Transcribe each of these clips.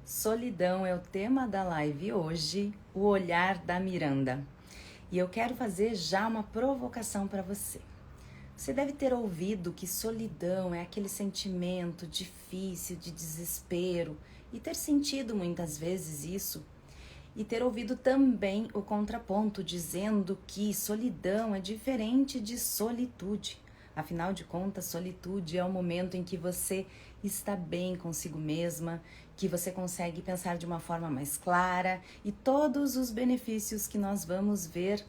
Solidão é o tema da live hoje, o olhar da Miranda. E eu quero fazer já uma provocação para você. Você deve ter ouvido que solidão é aquele sentimento difícil de desespero e ter sentido muitas vezes isso. E ter ouvido também o contraponto dizendo que solidão é diferente de solitude. Afinal de contas, solitude é o momento em que você está bem consigo mesma, que você consegue pensar de uma forma mais clara e todos os benefícios que nós vamos ver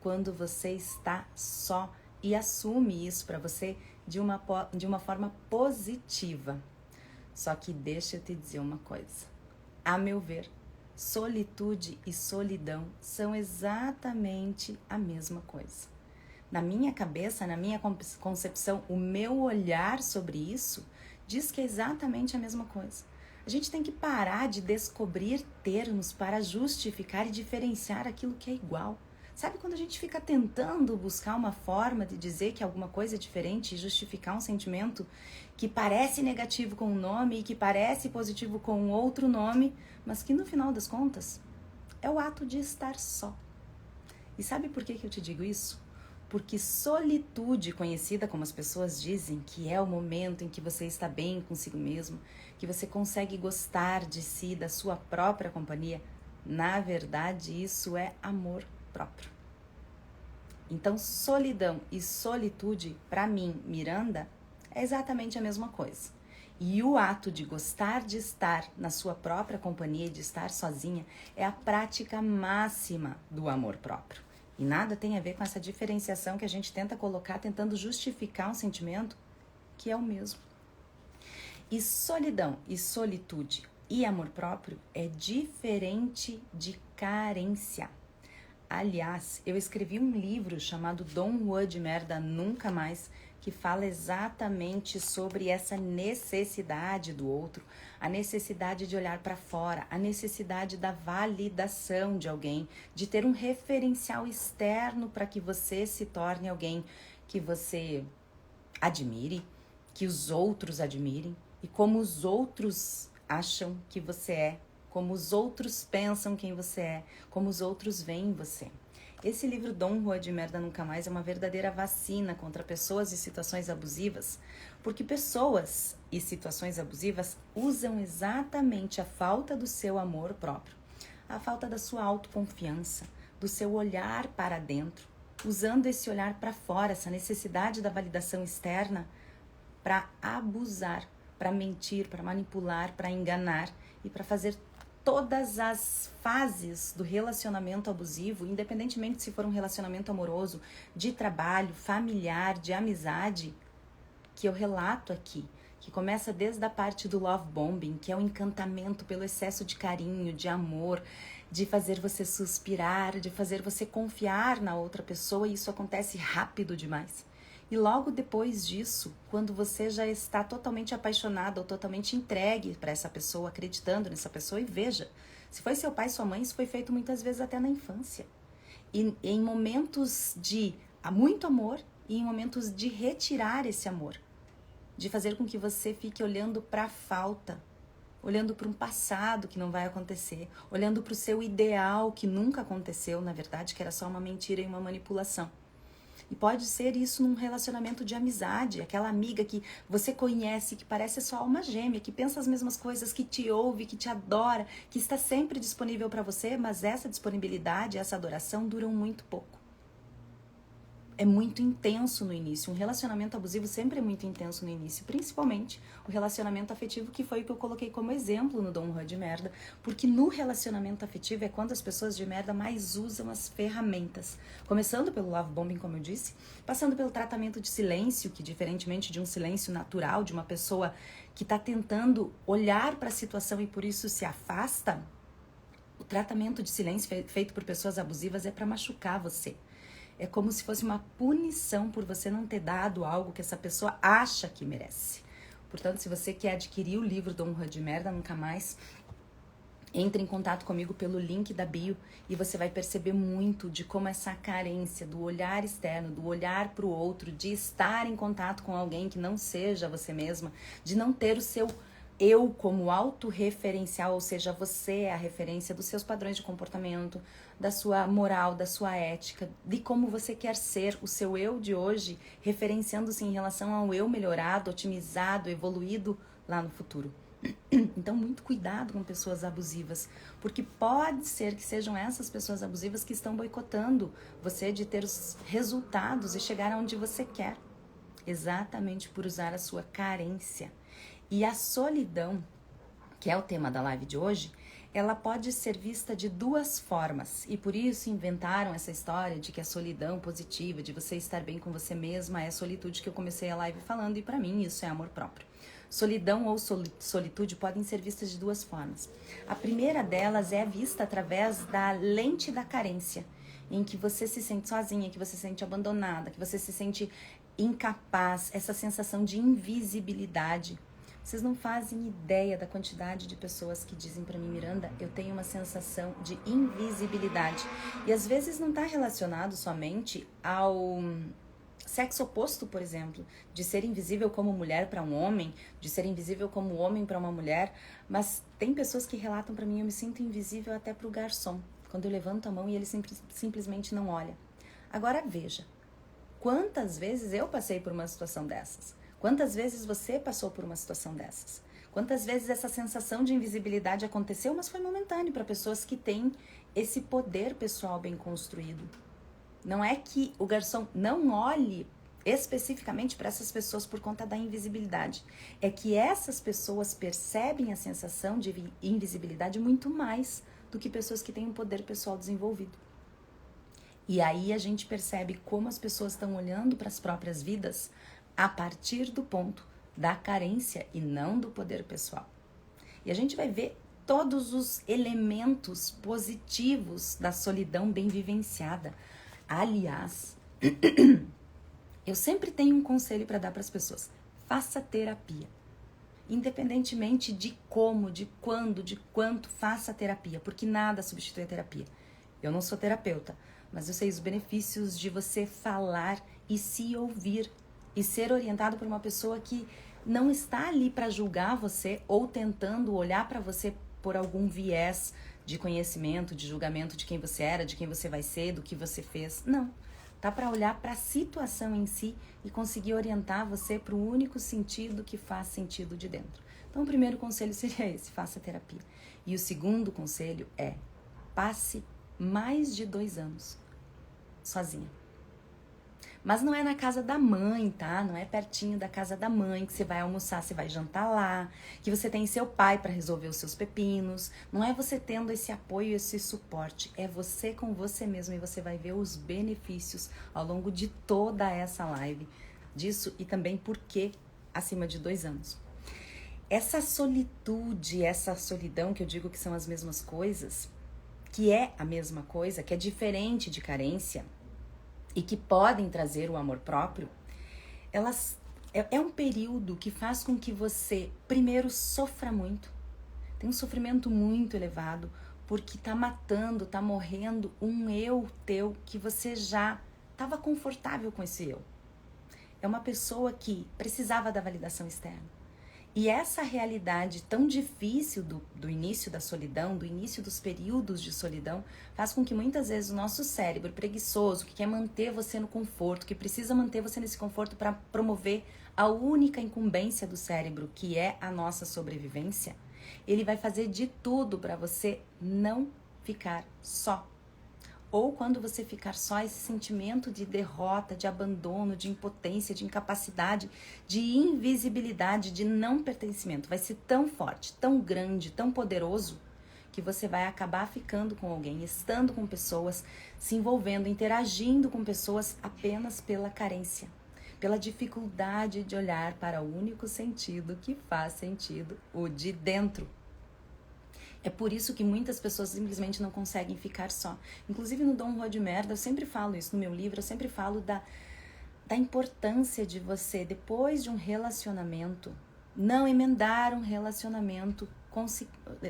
quando você está só e assume isso para você de uma forma positiva. Só que deixa eu te dizer uma coisa. A meu ver, solitude e solidão são exatamente a mesma coisa. Na minha cabeça, na minha concepção, o meu olhar sobre isso diz que é exatamente a mesma coisa. A gente tem que parar de descobrir termos para justificar e diferenciar aquilo que é igual. Sabe quando a gente fica tentando buscar uma forma de dizer que alguma coisa é diferente e justificar um sentimento que parece negativo com um nome e que parece positivo com outro nome, mas que no final das contas é o ato de estar só. E sabe por que eu te digo isso? Porque solitude, conhecida como as pessoas dizem, que é o momento em que você está bem consigo mesmo, que você consegue gostar de si, da sua própria companhia, na verdade isso é amor próprio. Então, solidão e solitude, para mim, Miranda, é exatamente a mesma coisa. E o ato de gostar de estar na sua própria companhia, de estar sozinha, é a prática máxima do amor próprio. E nada tem a ver com essa diferenciação que a gente tenta colocar, tentando justificar um sentimento que é o mesmo. E solidão e solitude e amor próprio é diferente de carência. Aliás, eu escrevi um livro chamado Don't Worry Merda Nunca Mais, que fala exatamente sobre essa necessidade do outro, a necessidade de olhar para fora, a necessidade da validação de alguém, de ter um referencial externo para que você se torne alguém que você admire, que os outros admirem e como os outros acham que você é, como os outros pensam quem você é, como os outros veem você. Esse livro Don't Worry Merda Nunca Mais é uma verdadeira vacina contra pessoas e situações abusivas, porque pessoas e situações abusivas usam exatamente a falta do seu amor próprio, a falta da sua autoconfiança, do seu olhar para dentro, usando esse olhar para fora, essa necessidade da validação externa para abusar, para mentir, para manipular, para enganar e para fazer todas as fases do relacionamento abusivo, independentemente se for um relacionamento amoroso, de trabalho, familiar, de amizade, que eu relato aqui, que começa desde a parte do love bombing, que é o encantamento pelo excesso de carinho, de amor, de fazer você suspirar, de fazer você confiar na outra pessoa, e isso acontece rápido demais. E logo depois disso, quando você já está totalmente apaixonado ou totalmente entregue para essa pessoa, acreditando nessa pessoa, e veja, se foi seu pai, sua mãe, isso foi feito muitas vezes até na infância. E em momentos de muito amor e em momentos de retirar esse amor, de fazer com que você fique olhando para a falta, olhando para um passado que não vai acontecer, olhando para o seu ideal que nunca aconteceu, na verdade, que era só uma mentira e uma manipulação. E pode ser isso num relacionamento de amizade, aquela amiga que você conhece, que parece sua alma gêmea, que pensa as mesmas coisas, que te ouve, que te adora, que está sempre disponível para você, mas essa disponibilidade, essa adoração duram muito pouco. É muito intenso no início. Um relacionamento abusivo sempre é muito intenso no início, principalmente o relacionamento afetivo, que foi o que eu coloquei como exemplo no Don't Worry Merda, porque no relacionamento afetivo é quando as pessoas de merda mais usam as ferramentas, começando pelo love bombing, como eu disse, passando pelo tratamento de silêncio, que diferentemente de um silêncio natural, de uma pessoa que está tentando olhar para a situação e por isso se afasta, o tratamento de silêncio feito por pessoas abusivas é para machucar você. É como se fosse uma punição por você não ter dado algo que essa pessoa acha que merece. Portanto, se você quer adquirir o livro Don't Worry Merda Nunca Mais, entre em contato comigo pelo link da bio e você vai perceber muito de como essa carência do olhar externo, do olhar para o outro, de estar em contato com alguém que não seja você mesma, de não ter o seu eu como autorreferencial, ou seja, você é a referência dos seus padrões de comportamento, da sua moral, da sua ética, de como você quer ser, o seu eu de hoje, referenciando-se em relação ao eu melhorado, otimizado, evoluído lá no futuro. Então, muito cuidado com pessoas abusivas, porque pode ser que sejam essas pessoas abusivas que estão boicotando você de ter os resultados e chegar aonde você quer, exatamente por usar a sua carência. E a solidão, que é o tema da live de hoje, ela pode ser vista de duas formas. E por isso inventaram essa história de que a solidão positiva, de você estar bem com você mesma, é a solitude que eu comecei a live falando. E para mim isso é amor próprio. Solidão ou solitude podem ser vistas de duas formas. A primeira delas é vista através da lente da carência, em que você se sente sozinha, que você se sente abandonada, que você se sente incapaz, essa sensação de invisibilidade. Vocês não fazem ideia da quantidade de pessoas que dizem pra mim, Miranda, eu tenho uma sensação de invisibilidade. E às vezes não está relacionado somente ao sexo oposto, por exemplo, de ser invisível como mulher para um homem, de ser invisível como homem para uma mulher, mas tem pessoas que relatam pra mim, eu me sinto invisível até pro garçom, quando eu levanto a mão e ele simplesmente não olha. Agora veja, quantas vezes eu passei por uma situação dessas? Quantas vezes você passou por uma situação dessas? Quantas vezes essa sensação de invisibilidade aconteceu, mas foi momentâneo para pessoas que têm esse poder pessoal bem construído. Não é que o garçom não olhe especificamente para essas pessoas por conta da invisibilidade. É que essas pessoas percebem a sensação de invisibilidade muito mais do que pessoas que têm um poder pessoal desenvolvido. E aí a gente percebe como as pessoas estão olhando para as próprias vidas a partir do ponto da carência e não do poder pessoal. E a gente vai ver todos os elementos positivos da solidão bem vivenciada. Aliás, eu sempre tenho um conselho para dar para as pessoas. Faça terapia. Independentemente de como, de quando, de quanto, faça terapia, porque nada substitui a terapia. Eu não sou terapeuta, mas eu sei os benefícios de você falar e se ouvir e ser orientado por uma pessoa que não está ali para julgar você ou tentando olhar para você por algum viés de conhecimento, de julgamento de quem você era, de quem você vai ser, do que você fez. Não. Tá para olhar para a situação em si e conseguir orientar você para o único sentido que faz sentido de dentro. Então, o primeiro conselho seria esse, faça terapia. E o segundo conselho é, passe mais de 2 anos sozinha. Mas não é na casa da mãe, tá? Não é pertinho da casa da mãe que você vai almoçar, você vai jantar lá, que você tem seu pai para resolver os seus pepinos. Não é você tendo esse apoio, esse suporte. É você com você mesmo e você vai ver os benefícios ao longo de toda essa live disso e também por que acima de 2 anos. Essa solitude, essa solidão que eu digo que são as mesmas coisas, que é a mesma coisa, que é diferente de carência, e que podem trazer o amor próprio, elas é um período que faz com que você, primeiro, sofra muito. Tem um sofrimento muito elevado, porque tá matando, tá morrendo um eu teu que você já estava confortável com esse eu. É uma pessoa que precisava da validação externa. E essa realidade tão difícil do início da solidão, do início dos períodos de solidão, faz com que muitas vezes o nosso cérebro preguiçoso, que quer manter você no conforto, que precisa manter você nesse conforto para promover a única incumbência do cérebro, que é a nossa sobrevivência, ele vai fazer de tudo para você não ficar só. Ou quando você ficar só, esse sentimento de derrota, de abandono, de impotência, de incapacidade, de invisibilidade, de não pertencimento, vai ser tão forte, tão grande, tão poderoso, que você vai acabar ficando com alguém, estando com pessoas, se envolvendo, interagindo com pessoas apenas pela carência, pela dificuldade de olhar para o único sentido que faz sentido, o de dentro. É por isso que muitas pessoas simplesmente não conseguem ficar só. Inclusive no Dom Rua de Merda, eu sempre falo isso no meu livro, eu sempre falo da importância de você, depois de um relacionamento, não emendar um relacionamento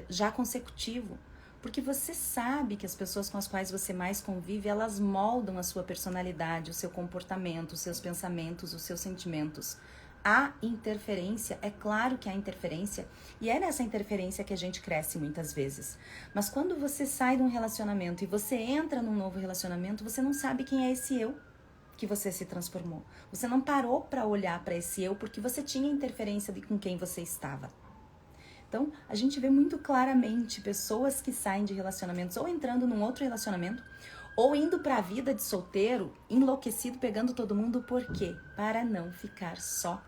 já consecutivo. Porque você sabe que as pessoas com as quais você mais convive, elas moldam a sua personalidade, o seu comportamento, os seus pensamentos, os seus sentimentos. Há interferência, é claro que há interferência, e é nessa interferência que a gente cresce muitas vezes. Mas quando você sai de um relacionamento e você entra num novo relacionamento, você não sabe quem é esse eu que você se transformou. Você não parou para olhar para esse eu porque você tinha interferência com quem você estava. Então, a gente vê muito claramente pessoas que saem de relacionamentos ou entrando num outro relacionamento ou indo para a vida de solteiro, enlouquecido, pegando todo mundo, por quê? Para não ficar só.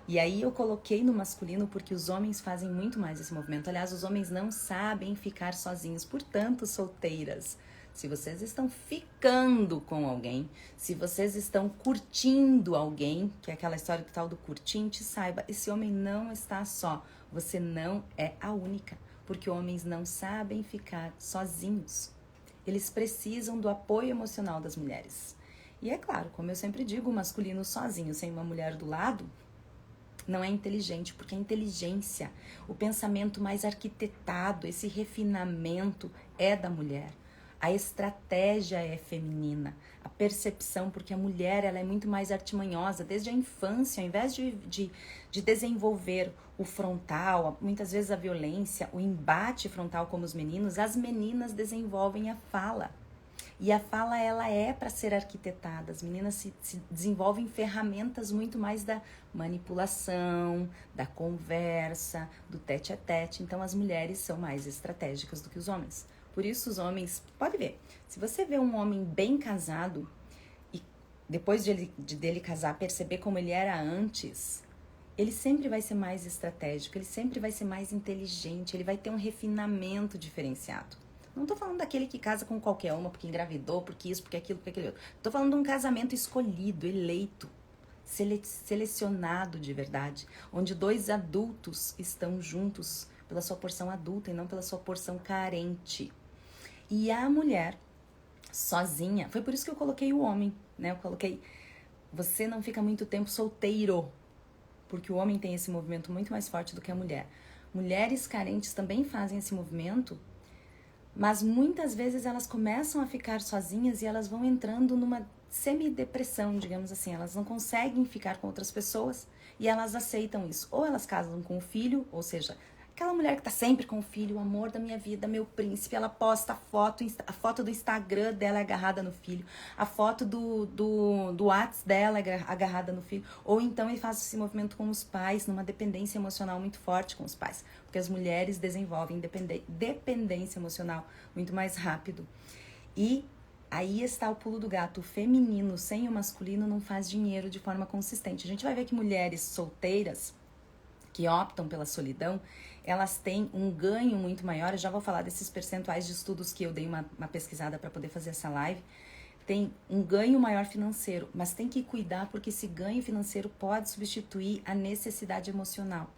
E aí eu coloquei no masculino porque os homens fazem muito mais esse movimento. Aliás, os homens não sabem ficar sozinhos, portanto, solteiras. Se vocês estão ficando com alguém, se vocês estão curtindo alguém, que é aquela história do tal do curtinte, saiba, esse homem não está só. Você não é a única, porque homens não sabem ficar sozinhos. Eles precisam do apoio emocional das mulheres. E é claro, como eu sempre digo, o masculino sozinho, sem uma mulher do lado, não é inteligente, porque a inteligência, o pensamento mais arquitetado, esse refinamento é da mulher. A estratégia é feminina, a percepção, porque a mulher ela é muito mais artimanhosa desde a infância, ao invés de desenvolver o frontal, muitas vezes a violência, o embate frontal como os meninos, as meninas desenvolvem a fala. E a fala, ela é para ser arquitetada. As meninas se desenvolvem ferramentas muito mais da manipulação, da conversa, do tete-a-tete. Então, as mulheres são mais estratégicas do que os homens. Por isso, os homens... Pode ver, se você vê um homem bem casado e depois dele casar, perceber como ele era antes, ele sempre vai ser mais estratégico, ele sempre vai ser mais inteligente, ele vai ter um refinamento diferenciado. Não tô falando daquele que casa com qualquer uma, porque engravidou, porque isso, porque aquilo, porque aquele outro. Tô falando de um casamento escolhido, eleito, selecionado de verdade, onde dois adultos estão juntos pela sua porção adulta e não pela sua porção carente. E a mulher, sozinha, foi por isso que eu coloquei o homem, né? Eu coloquei, você não fica muito tempo solteiro, porque o homem tem esse movimento muito mais forte do que a mulher. Mulheres carentes também fazem esse movimento, mas muitas vezes elas começam a ficar sozinhas e elas vão entrando numa semidepressão, digamos assim. Elas não conseguem ficar com outras pessoas e elas aceitam isso. Ou elas casam com o filho, ou seja, aquela mulher que tá sempre com o filho, o amor da minha vida, meu príncipe, ela posta a foto do Instagram dela é agarrada no filho, a foto do WhatsApp dela é agarrada no filho, ou então ele faz esse movimento com os pais, numa dependência emocional muito forte com os pais, porque as mulheres desenvolvem dependência emocional muito mais rápido. E aí está o pulo do gato, o feminino sem o masculino não faz dinheiro de forma consistente. A gente vai ver que mulheres solteiras que optam pela solidão, elas têm um ganho muito maior. Eu já vou falar desses percentuais de estudos que eu dei uma pesquisada para poder fazer essa live. Tem um ganho maior financeiro, mas tem que cuidar porque esse ganho financeiro pode substituir a necessidade emocional.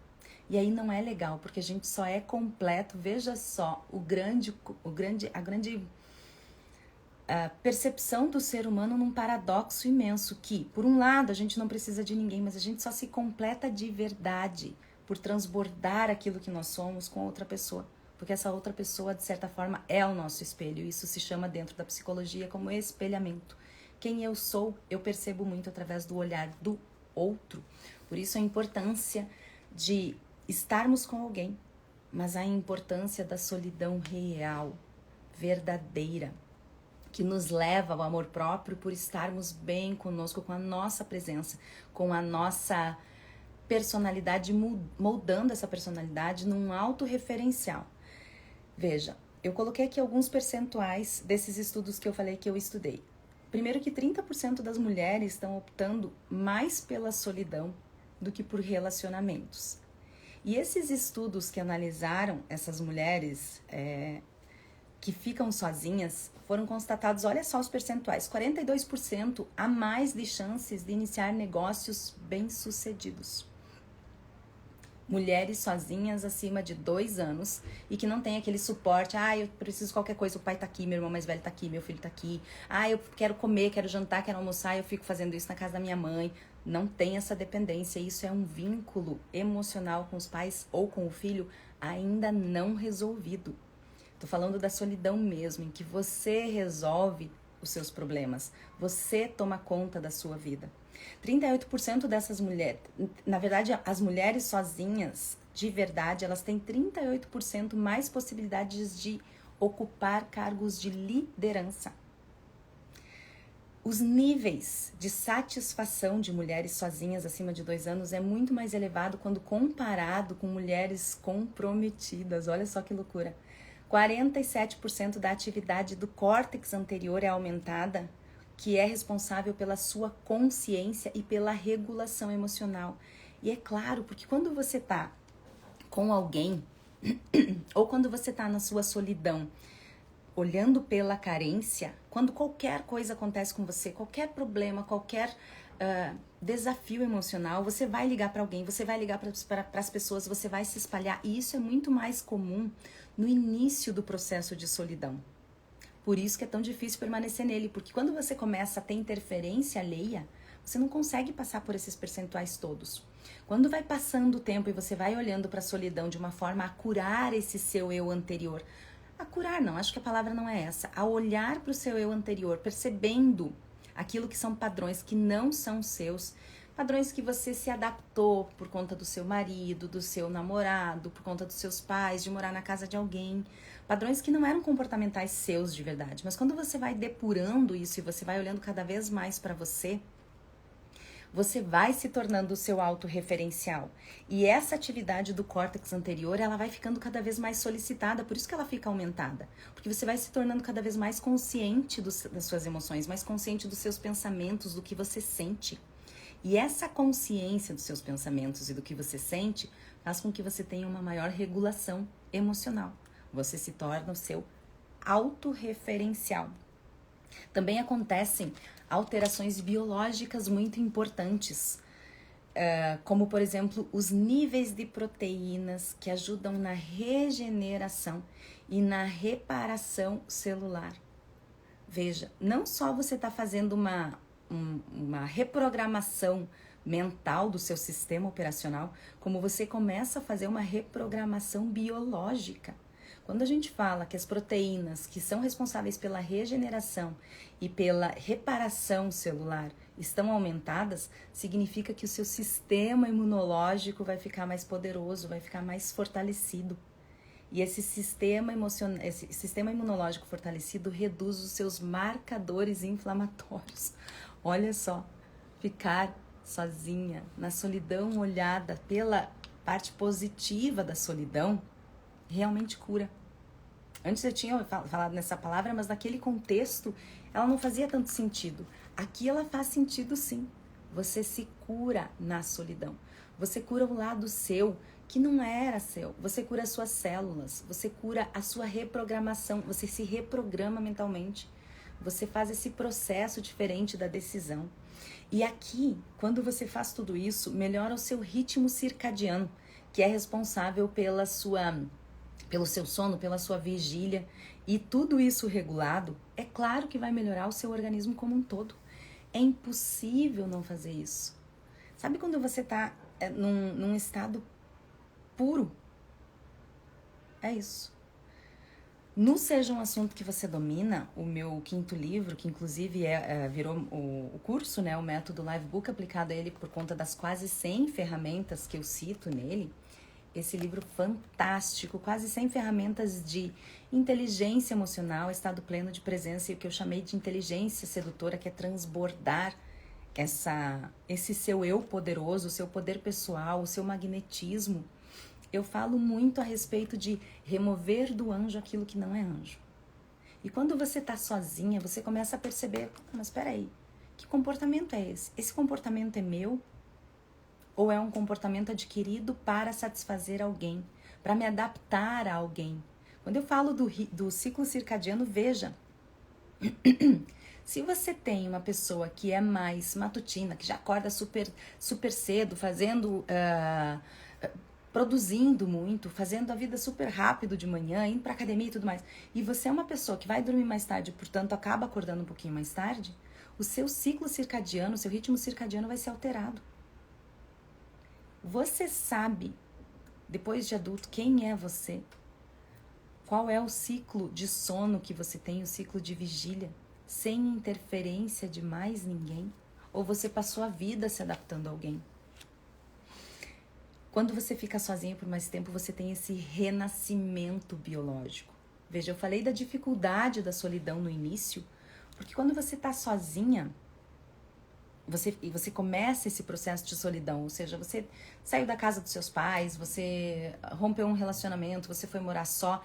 E aí não é legal, porque a gente só é completo. Veja só, a grande percepção do ser humano num paradoxo imenso que, por um lado, a gente não precisa de ninguém, mas a gente só se completa de verdade por transbordar aquilo que nós somos com outra pessoa. Porque essa outra pessoa, de certa forma, é o nosso espelho. Isso se chama dentro da psicologia como espelhamento. Quem eu sou, eu percebo muito através do olhar do outro. Por isso a importância de estarmos com alguém, mas a importância da solidão real, verdadeira, que nos leva ao amor próprio por estarmos bem conosco, com a nossa presença, com a nossa personalidade, moldando essa personalidade num autorreferencial. Veja, eu coloquei aqui alguns percentuais desses estudos que eu falei que eu estudei. Primeiro que 30% das mulheres estão optando mais pela solidão do que por relacionamentos. E esses estudos que analisaram essas mulheres que ficam sozinhas, foram constatados, olha só os percentuais, 42% a mais de chances de iniciar negócios bem-sucedidos. Mulheres sozinhas acima de 2 anos e que não tem aquele suporte, eu preciso de qualquer coisa, o pai tá aqui, meu irmão mais velho tá aqui, meu filho tá aqui, eu quero comer, quero jantar, quero almoçar, eu fico fazendo isso na casa da minha mãe. Não tem essa dependência, isso é um vínculo emocional com os pais ou com o filho ainda não resolvido. Tô falando da solidão mesmo, em que você resolve os seus problemas, você toma conta da sua vida. 38% dessas mulheres, na verdade, as mulheres sozinhas, de verdade, elas têm 38% mais possibilidades de ocupar cargos de liderança. Os níveis de satisfação de mulheres sozinhas acima de 2 anos é muito mais elevado quando comparado com mulheres comprometidas. Olha só que loucura. 47% da atividade do córtex anterior é aumentada, que é responsável pela sua consciência e pela regulação emocional. E é claro, porque quando você tá com alguém, ou quando você tá na sua solidão, olhando pela carência, quando qualquer coisa acontece com você, qualquer problema, qualquer desafio emocional, você vai ligar para alguém, você vai ligar para as pessoas, você vai se espalhar. E isso é muito mais comum no início do processo de solidão. Por isso que é tão difícil permanecer nele, porque quando você começa a ter interferência alheia, você não consegue passar por esses percentuais todos. Quando vai passando o tempo e você vai olhando para a solidão de uma forma a curar esse seu eu anterior, a curar não, acho que a palavra não é essa, a olhar para o seu eu anterior, percebendo aquilo que são padrões que não são seus, padrões que você se adaptou por conta do seu marido, do seu namorado, por conta dos seus pais, de morar na casa de alguém, padrões que não eram comportamentais seus de verdade. Mas quando você vai depurando isso e você vai olhando cada vez mais para você vai se tornando o seu autorreferencial. E essa atividade do córtex anterior, ela vai ficando cada vez mais solicitada, por isso que ela fica aumentada. Porque você vai se tornando cada vez mais consciente das suas emoções, mais consciente dos seus pensamentos, do que você sente. E essa consciência dos seus pensamentos e do que você sente faz com que você tenha uma maior regulação emocional. Você se torna o seu autorreferencial. Também acontecem alterações biológicas muito importantes, como, por exemplo, os níveis de proteínas que ajudam na regeneração e na reparação celular. Veja, não só você está fazendo uma reprogramação mental do seu sistema operacional, como você começa a fazer uma reprogramação biológica. Quando a gente fala que as proteínas que são responsáveis pela regeneração e pela reparação celular estão aumentadas, significa que o seu sistema imunológico vai ficar mais poderoso, vai ficar mais fortalecido. E esse sistema imunológico fortalecido reduz os seus marcadores inflamatórios. Olha só, ficar sozinha, na solidão, olhada pela parte positiva da solidão, realmente cura. Antes eu tinha falado nessa palavra, mas naquele contexto ela não fazia tanto sentido. Aqui ela faz sentido sim. Você se cura na solidão. Você cura o lado seu que não era seu. Você cura as suas células. Você cura a sua reprogramação. Você se reprograma mentalmente. Você faz esse processo diferente da decisão. E aqui, quando você faz tudo isso, melhora o seu ritmo circadiano, que é responsável pelo seu sono, pela sua vigília. E tudo isso regulado, é claro que vai melhorar o seu organismo como um todo. É impossível não fazer isso. Sabe quando você está num estado puro? É isso. No Seja um Assunto que Você Domina, o meu 5º livro, que inclusive virou o curso, né, o método Live Book, aplicado a ele por conta das quase 100 ferramentas que eu cito nele. Esse livro fantástico, quase 100 ferramentas de inteligência emocional, estado pleno de presença e o que eu chamei de inteligência sedutora, que é transbordar esse seu eu poderoso, o seu poder pessoal, o seu magnetismo. Eu falo muito a respeito de remover do anjo aquilo que não é anjo. E quando você está sozinha, você começa a perceber, mas espera aí, que comportamento é esse? Esse comportamento é meu? Ou é um comportamento adquirido para satisfazer alguém, para me adaptar a alguém? Quando eu falo do ciclo circadiano, veja, se você tem uma pessoa que é mais matutina, que já acorda super, super cedo, produzindo muito, fazendo a vida super rápido de manhã, indo pra academia e tudo mais, e você é uma pessoa que vai dormir mais tarde, portanto acaba acordando um pouquinho mais tarde, o seu ciclo circadiano, o seu ritmo circadiano vai ser alterado. Você sabe, depois de adulto, quem é você? Qual é o ciclo de sono que você tem, o ciclo de vigília, sem interferência de mais ninguém? ou você passou a vida se adaptando a alguém. Quando você fica sozinha por mais tempo, você tem esse renascimento biológico. Veja, eu falei da dificuldade da solidão no início, porque quando você está sozinha, você começa esse processo de solidão, ou seja, você saiu da casa dos seus pais, você rompeu um relacionamento, você foi morar só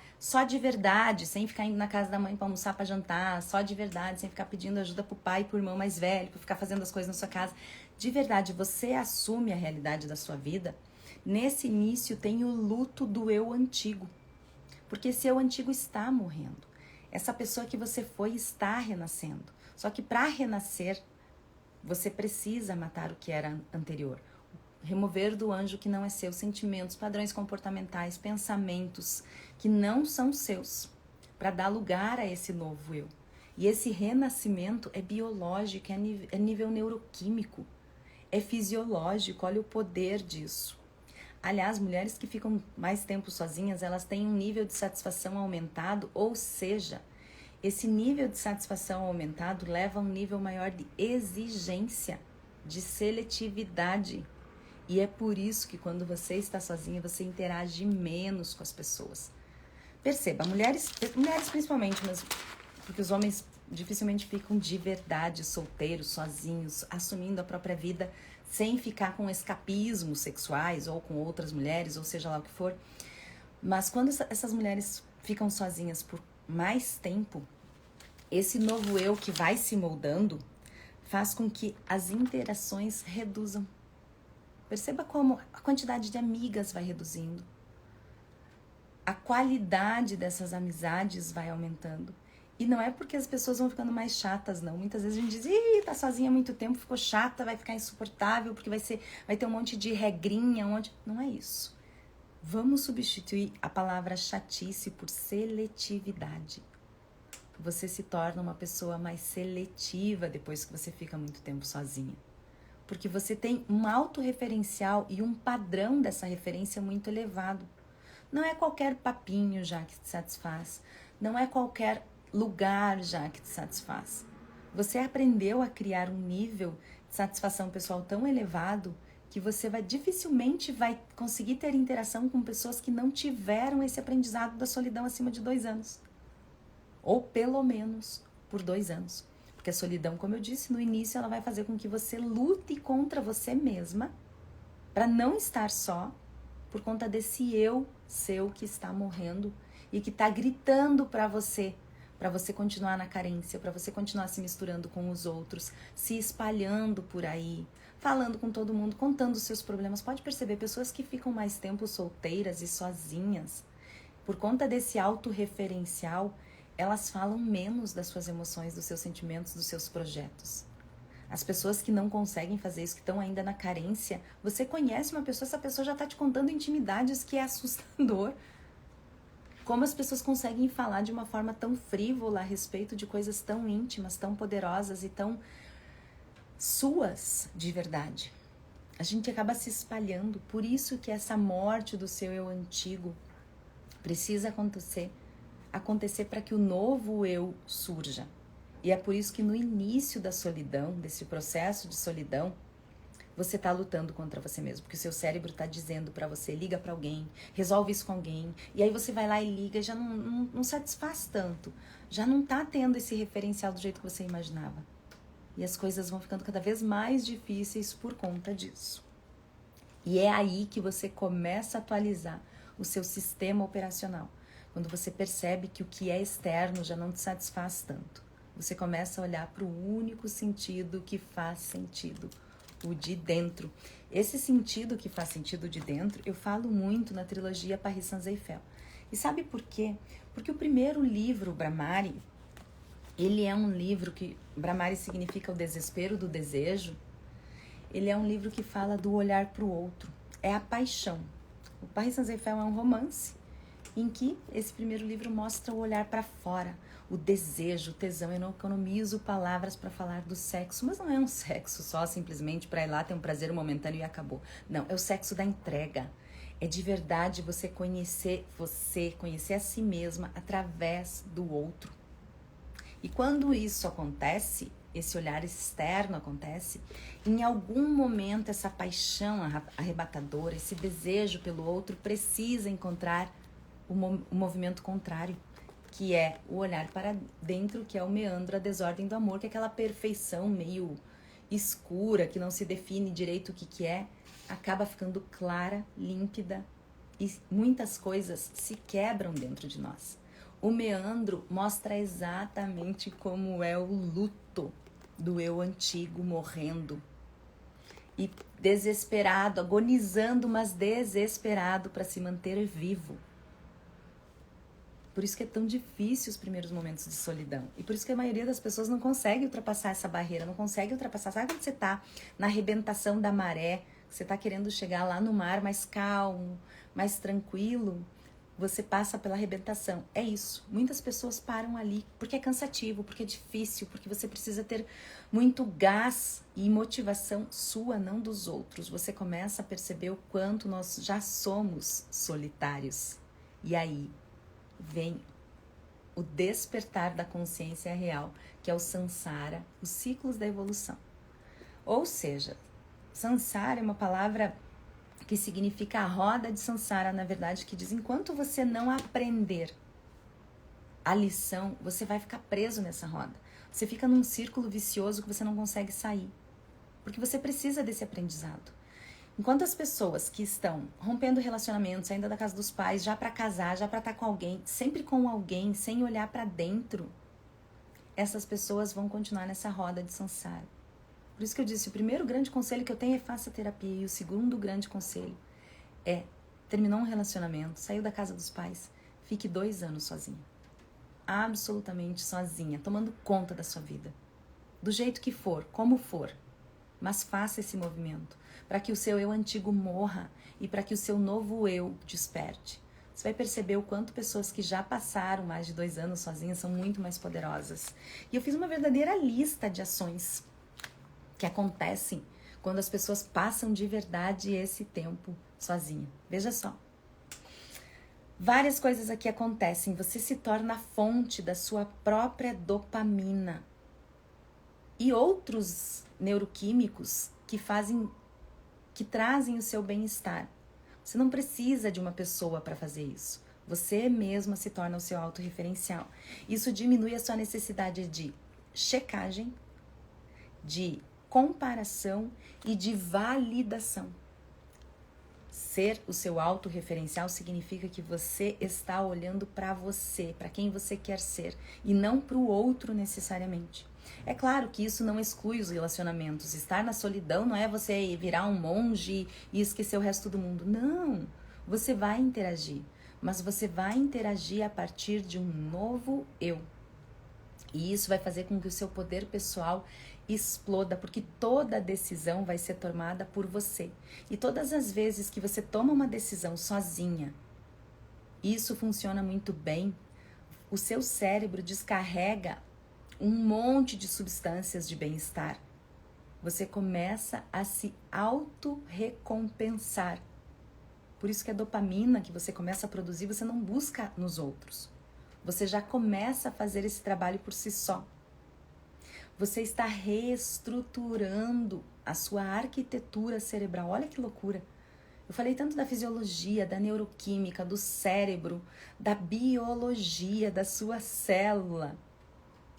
de verdade, sem ficar indo na casa da mãe para almoçar, para jantar, só de verdade, sem ficar pedindo ajuda pro pai, pro irmão mais velho, para ficar fazendo as coisas na sua casa. De verdade, você assume a realidade da sua vida. Nesse início tem o luto do eu antigo, porque esse eu antigo está morrendo. Essa pessoa que você foi está renascendo. Só que para renascer, você precisa matar o que era anterior. Remover do anjo que não é seu, sentimentos, padrões comportamentais, pensamentos que não são seus, para dar lugar a esse novo eu. E esse renascimento é biológico, é nível neuroquímico, é fisiológico, olha o poder disso. Aliás, mulheres que ficam mais tempo sozinhas, elas têm um nível de satisfação aumentado, ou seja, esse nível de satisfação aumentado leva a um nível maior de exigência, de seletividade. E é por isso que quando você está sozinha, você interage menos com as pessoas. Perceba, mulheres principalmente, mas porque os homens dificilmente ficam de verdade solteiros, sozinhos, assumindo a própria vida, sem ficar com escapismos sexuais ou com outras mulheres, ou seja lá o que for. Mas quando essas mulheres ficam sozinhas por mais tempo, esse novo eu que vai se moldando faz com que as interações reduzam. Perceba como a quantidade de amigas vai reduzindo. A qualidade dessas amizades vai aumentando. E não é porque as pessoas vão ficando mais chatas, não. Muitas vezes a gente diz, ih, tá sozinha há muito tempo, ficou chata, vai ficar insuportável, porque vai ter um monte de regrinha, Não é isso. Vamos substituir a palavra chatice por seletividade. Você se torna uma pessoa mais seletiva depois que você fica muito tempo sozinha. Porque você tem um autorreferencial e um padrão dessa referência muito elevado. Não é qualquer papinho já que te satisfaz. Não é qualquer lugar já que te satisfaz. Você aprendeu a criar um nível de satisfação pessoal tão elevado que você dificilmente vai conseguir ter interação com pessoas que não tiveram esse aprendizado da solidão acima de 2 anos. Ou pelo menos por 2 anos. Porque a solidão, como eu disse, no início ela vai fazer com que você lute contra você mesma para não estar só por conta desse eu seu que está morrendo e que está gritando para você continuar na carência, para você continuar se misturando com os outros, se espalhando por aí, falando com todo mundo, contando os seus problemas. Pode perceber, pessoas que ficam mais tempo solteiras e sozinhas, por conta desse autorreferencial, elas falam menos das suas emoções, dos seus sentimentos, dos seus projetos. As pessoas que não conseguem fazer isso, que estão ainda na carência, você conhece uma pessoa, essa pessoa já está te contando intimidades que é assustador. Como as pessoas conseguem falar de uma forma tão frívola a respeito de coisas tão íntimas, tão poderosas e tão suas de verdade. A gente acaba se espalhando, por isso que essa morte do seu eu antigo precisa acontecer para que o novo eu surja. E é por isso que no início da solidão, desse processo de solidão, você está lutando contra você mesmo, porque o seu cérebro está dizendo para você, liga para alguém, resolve isso com alguém, e aí você vai lá e liga e já não satisfaz tanto, já não está tendo esse referencial do jeito que você imaginava. E as coisas vão ficando cada vez mais difíceis por conta disso. E é aí que você começa a atualizar o seu sistema operacional. Quando você percebe que o que é externo já não te satisfaz tanto. Você começa a olhar para o único sentido que faz sentido, o de dentro. Esse sentido que faz sentido de dentro, eu falo muito na trilogia Paris Saint-Exupéry. E sabe por quê? Porque o primeiro livro, Brahmari, ele é um livro que... Brahmari significa o desespero do desejo. Ele é um livro que fala do olhar para o outro. É a paixão. O Paris Saint-Exupéry é um romance em que esse primeiro livro mostra o olhar para fora, o desejo, o tesão. Eu não economizo palavras para falar do sexo, mas não é um sexo só simplesmente para ir lá ter um prazer momentâneo e acabou. Não, é o sexo da entrega. É de verdade você conhecer a si mesma através do outro. E quando isso acontece, esse olhar externo acontece, em algum momento essa paixão arrebatadora, esse desejo pelo outro precisa encontrar o movimento contrário, que é o olhar para dentro, que é o meandro, a desordem do amor, que é aquela perfeição meio escura, que não se define direito o que é, acaba ficando clara, límpida, e muitas coisas se quebram dentro de nós. O meandro mostra exatamente como é o luto do eu antigo morrendo e desesperado, agonizando, mas desesperado para se manter vivo. Por isso que é tão difícil os primeiros momentos de solidão. E por isso que a maioria das pessoas não consegue ultrapassar essa barreira, não consegue ultrapassar. Sabe quando você tá na arrebentação da maré, você tá querendo chegar lá no mar mais calmo, mais tranquilo, você passa pela arrebentação. É isso. Muitas pessoas param ali porque é cansativo, porque é difícil, porque você precisa ter muito gás e motivação sua, não dos outros. Você começa a perceber o quanto nós já somos solitários. E aí vem o despertar da consciência real, que é o samsara, os ciclos da evolução. Ou seja, samsara é uma palavra que significa a roda de samsara, na verdade, que diz, enquanto você não aprender a lição, você vai ficar preso nessa roda. Você fica num círculo vicioso que você não consegue sair, porque você precisa desse aprendizado. Enquanto as pessoas que estão rompendo relacionamentos, saindo da casa dos pais, já para casar, já para estar com alguém, sempre com alguém, sem olhar para dentro, essas pessoas vão continuar nessa roda de samsara. Por isso que eu disse, o primeiro grande conselho que eu tenho é faça terapia. E o segundo grande conselho é, terminou um relacionamento, saiu da casa dos pais, fique 2 anos sozinha. Absolutamente sozinha, tomando conta da sua vida. Do jeito que for, como for. Mas faça esse movimento, para que o seu eu antigo morra e para que o seu novo eu desperte. Você vai perceber o quanto pessoas que já passaram mais de 2 anos sozinhas são muito mais poderosas. E eu fiz uma verdadeira lista de ações que acontecem quando as pessoas passam de verdade esse tempo sozinha. Veja só. Várias coisas aqui acontecem. Você se torna a fonte da sua própria dopamina. E outros neuroquímicos que trazem o seu bem-estar. Você não precisa de uma pessoa para fazer isso. Você mesma se torna o seu autorreferencial. Isso diminui a sua necessidade de checagem, de comparação e de validação. Ser o seu autorreferencial significa que você está olhando para você, para quem você quer ser, e não para o outro necessariamente. É claro que isso não exclui os relacionamentos. Estar na solidão não é você virar um monge e esquecer o resto do mundo. Não! Você vai interagir, mas você vai interagir a partir de um novo eu. E isso vai fazer com que o seu poder pessoal exploda, porque toda decisão vai ser tomada por você. E todas as vezes que você toma uma decisão sozinha, isso funciona muito bem, o seu cérebro descarrega um monte de substâncias de bem-estar. Você começa a se auto-recompensar. Por isso que a dopamina que você começa a produzir, você não busca nos outros. Você já começa a fazer esse trabalho por si só. Você está reestruturando a sua arquitetura cerebral. Olha que loucura. Eu falei tanto da fisiologia, da neuroquímica, do cérebro, da biologia, da sua célula,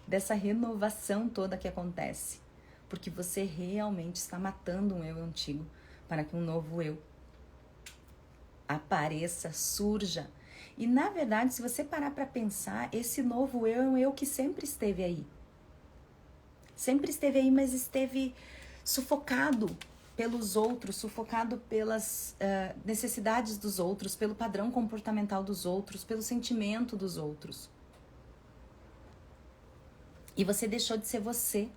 dessa renovação toda que acontece. Porque você realmente está matando um eu antigo para que um novo eu apareça, surja. E na verdade, se você parar para pensar, esse novo eu é um eu que sempre esteve aí. Sempre esteve aí, mas esteve sufocado pelos outros, sufocado pelas necessidades dos outros, pelo padrão comportamental dos outros, pelo sentimento dos outros. E você deixou de ser você.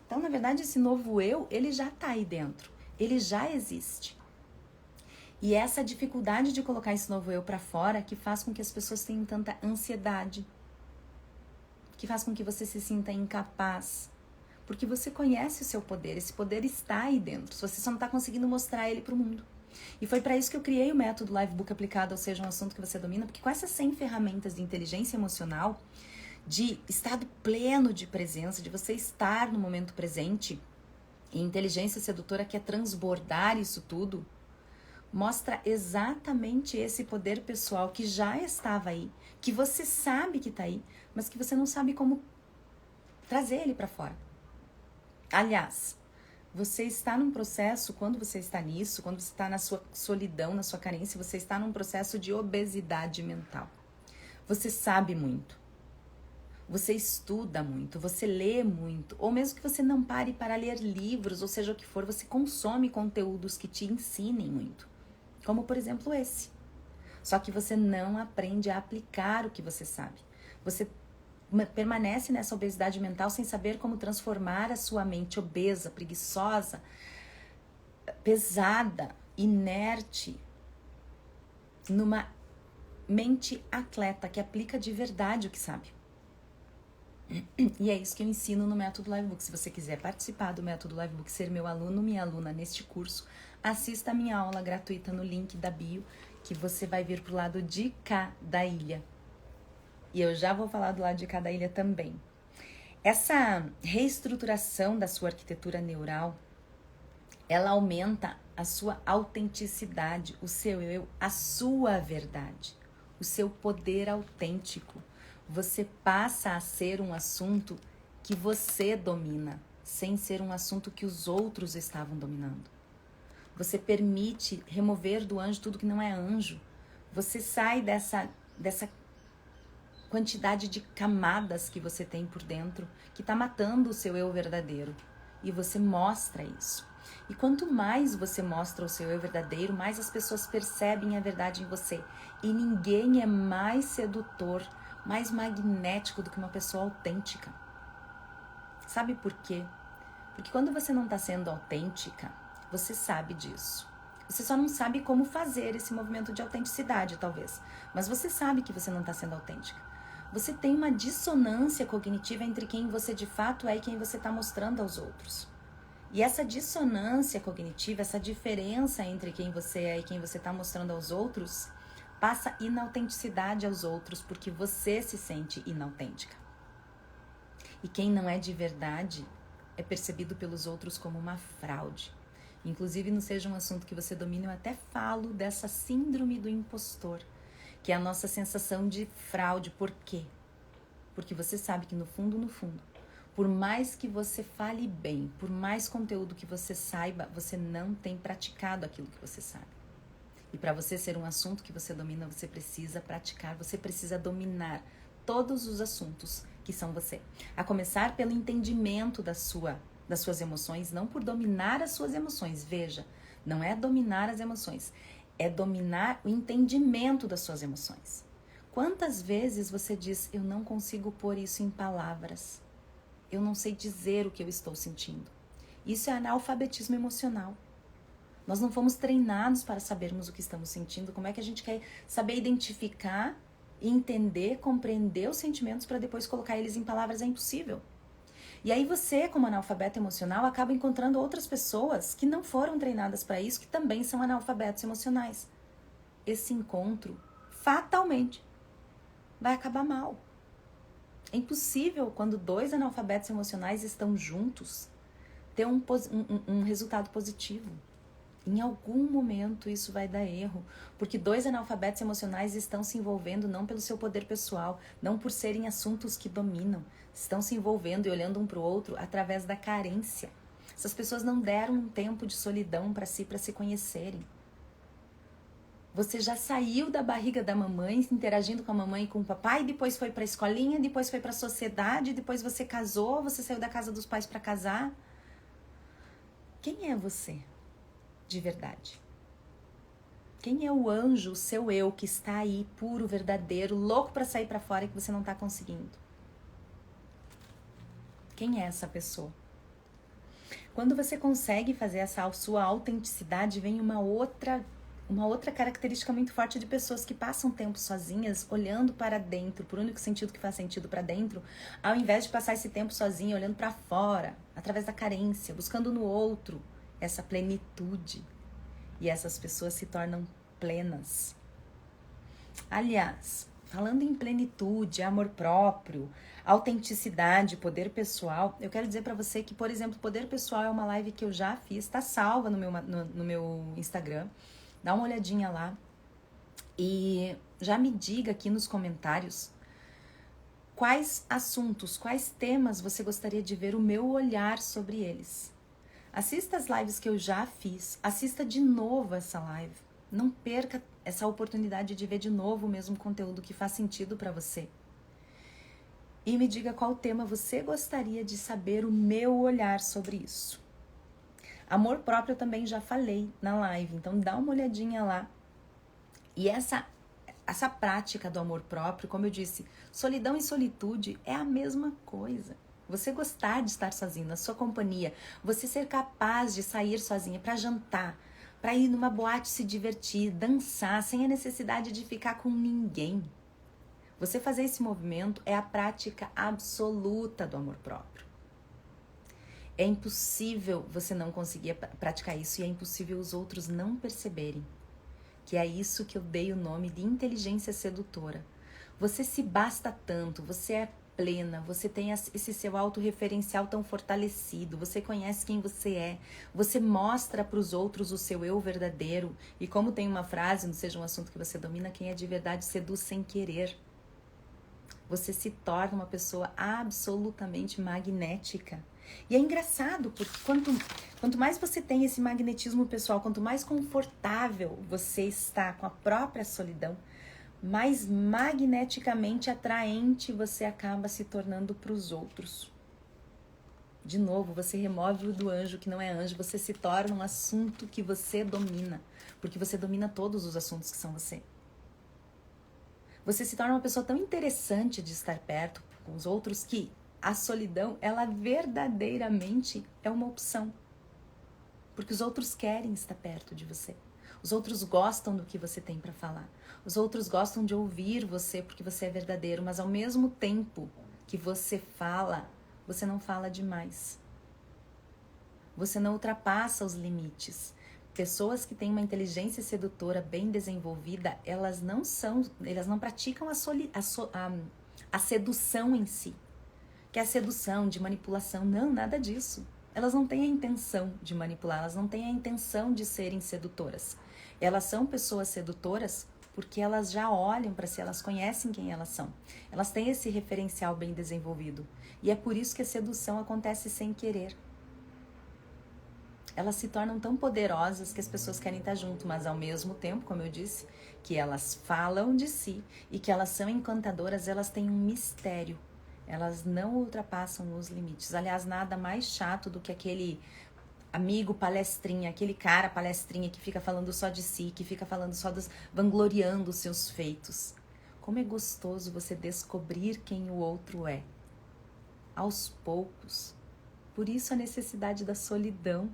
Então, na verdade, esse novo eu, ele já está aí dentro. Ele já existe. E essa dificuldade de colocar esse novo eu para fora que faz com que as pessoas tenham tanta ansiedade, que faz com que você se sinta incapaz, porque você conhece o seu poder, esse poder está aí dentro, você só não está conseguindo mostrar ele para o mundo. E foi para isso que eu criei o método Livebook aplicado, ou seja, um assunto que você domina, porque com essas 100 ferramentas de inteligência emocional, de estado pleno de presença, de você estar no momento presente. E inteligência sedutora quer transbordar isso tudo, mostra exatamente esse poder pessoal que já estava aí, que você sabe que está aí, mas que você não sabe como trazer ele para fora. Aliás, você está num processo, quando você está nisso, quando você está na sua solidão, na sua carência, você está num processo de obesidade mental. Você sabe muito, você estuda muito, você lê muito, ou mesmo que você não pare para ler livros, ou seja o que for, você consome conteúdos que te ensinem muito. Como, por exemplo, esse. Só que você não aprende a aplicar o que você sabe. Você permanece nessa obesidade mental sem saber como transformar a sua mente obesa, preguiçosa, pesada, inerte, numa mente atleta que aplica de verdade o que sabe. E é isso que eu ensino no Método Livebook. Se você quiser participar do Método Livebook, ser meu aluno, minha aluna neste curso, assista a minha aula gratuita no link da bio, que você vai vir pro lado de cá da ilha. E eu já vou falar do lado de cá da ilha também. Essa reestruturação da sua arquitetura neural, ela aumenta a sua autenticidade, o seu eu, a sua verdade, o seu poder autêntico. Você passa a ser um assunto que você domina, sem ser um assunto que os outros estavam dominando. Você permite remover do anjo tudo que não é anjo. Você sai dessa quantidade de camadas que você tem por dentro, que está matando o seu eu verdadeiro. E você mostra isso. E quanto mais você mostra o seu eu verdadeiro, mais as pessoas percebem a verdade em você. E ninguém é mais sedutor, mais magnético do que uma pessoa autêntica. Sabe por quê? Porque quando você não está sendo autêntica, você sabe disso. Você só não sabe como fazer esse movimento de autenticidade, talvez. Mas você sabe que você não está sendo autêntica. Você tem uma dissonância cognitiva entre quem você de fato é e quem você está mostrando aos outros. E essa dissonância cognitiva, essa diferença entre quem você é e quem você está mostrando aos outros, passa inautenticidade aos outros porque você se sente inautêntica. E quem não é de verdade é percebido pelos outros como uma fraude. Inclusive, não seja um assunto que você domine, eu até falo dessa síndrome do impostor, que é a nossa sensação de fraude. Por quê? Porque você sabe que no fundo, por mais que você fale bem, por mais conteúdo que você saiba, você não tem praticado aquilo que você sabe. E para você ser um assunto que você domina, você precisa praticar, você precisa dominar todos os assuntos que são você. A começar pelo entendimento das suas emoções, não por dominar as suas emoções. Veja, não é dominar as emoções, é dominar o entendimento das suas emoções. Quantas vezes você diz, eu não consigo pôr isso em palavras, eu não sei dizer o que eu estou sentindo. Isso é analfabetismo emocional. Nós não fomos treinados para sabermos o que estamos sentindo. Como é que a gente quer saber identificar, entender, compreender os sentimentos para depois colocar eles em palavras? É impossível. E aí você, como analfabeto emocional, acaba encontrando outras pessoas que não foram treinadas para isso, que também são analfabetos emocionais. Esse encontro, fatalmente, vai acabar mal. É impossível, quando dois analfabetos emocionais estão juntos, ter um resultado positivo. Em algum momento isso vai dar erro, porque dois analfabetos emocionais estão se envolvendo não pelo seu poder pessoal, não por serem assuntos que dominam, estão se envolvendo e olhando um para o outro através da carência. Essas pessoas não deram um tempo de solidão para se conhecerem. Você já saiu da barriga da mamãe, interagindo com a mamãe e com o papai, depois foi para a escolinha, depois foi para a sociedade, depois você casou, você saiu da casa dos pais para casar. Quem é você? De verdade. Quem é o anjo, o seu eu, que está aí, puro, verdadeiro, louco para sair para fora e que você não está conseguindo? Quem é essa pessoa? Quando você consegue fazer essa sua autenticidade, vem uma outra característica muito forte de pessoas que passam tempo sozinhas, olhando para dentro, por único sentido que faz sentido para dentro, ao invés de passar esse tempo sozinha, olhando para fora, através da carência, buscando no outro essa plenitude. E essas pessoas se tornam plenas. Aliás, falando em plenitude, amor próprio, autenticidade, poder pessoal, eu quero dizer pra você que, por exemplo, poder pessoal é uma live que eu já fiz, tá salva no meu Instagram. Dá uma olhadinha lá e já me diga aqui nos comentários quais assuntos, quais temas você gostaria de ver o meu olhar sobre eles. Assista as lives que eu já fiz, assista de novo essa live. Não perca essa oportunidade de ver de novo o mesmo conteúdo que faz sentido para você. E me diga qual tema você gostaria de saber o meu olhar sobre isso. Amor próprio eu também já falei na live, então dá uma olhadinha lá. E essa prática do amor próprio, como eu disse, solidão e solitude é a mesma coisa. Você gostar de estar sozinho, na sua companhia, você ser capaz de sair sozinha para jantar, para ir numa boate se divertir, dançar, sem a necessidade de ficar com ninguém. Você fazer esse movimento é a prática absoluta do amor próprio. É impossível você não conseguir praticar isso e é impossível os outros não perceberem. Que é isso que eu dei o nome de inteligência sedutora. Você se basta tanto, você é plena, você tem esse seu autorreferencial tão fortalecido, você conhece quem você mostra para os outros o seu eu verdadeiro. E como tem uma frase, não seja um assunto que você domina, quem é de verdade seduz sem querer. Você se torna uma pessoa absolutamente magnética. E é engraçado, porque quanto mais você tem esse magnetismo pessoal, quanto mais confortável você está com a própria solidão, mais magneticamente atraente você acaba se tornando para os outros. De novo, você remove o do anjo que não é anjo, você se torna um assunto que você domina, porque você domina todos os assuntos que são você. Você se torna uma pessoa tão interessante de estar perto com os outros que a solidão, ela verdadeiramente é uma opção. Porque os outros querem estar perto de você. Os outros gostam do que você tem para falar. Os outros gostam de ouvir você porque você é verdadeiro, mas ao mesmo tempo que você fala, você não fala demais. Você não ultrapassa os limites. Pessoas que têm uma inteligência sedutora bem desenvolvida, elas não praticam a sedução em si. Que é a sedução, de manipulação. Não, nada disso. Elas não têm a intenção de manipular, elas não têm a intenção de serem sedutoras. Elas são pessoas sedutoras porque elas já olham para si, elas conhecem quem elas são. Elas têm esse referencial bem desenvolvido. E é por isso que a sedução acontece sem querer. Elas se tornam tão poderosas que as pessoas querem estar junto, mas ao mesmo tempo, como eu disse, que elas falam de si e que elas são encantadoras, elas têm um mistério. Elas não ultrapassam os limites. Aliás, nada mais chato do que aquele amigo palestrinha, aquele cara palestrinha que fica falando só de si, que fica falando vangloriando os seus feitos. Como é gostoso você descobrir quem o outro é. Aos poucos. Por isso a necessidade da solidão.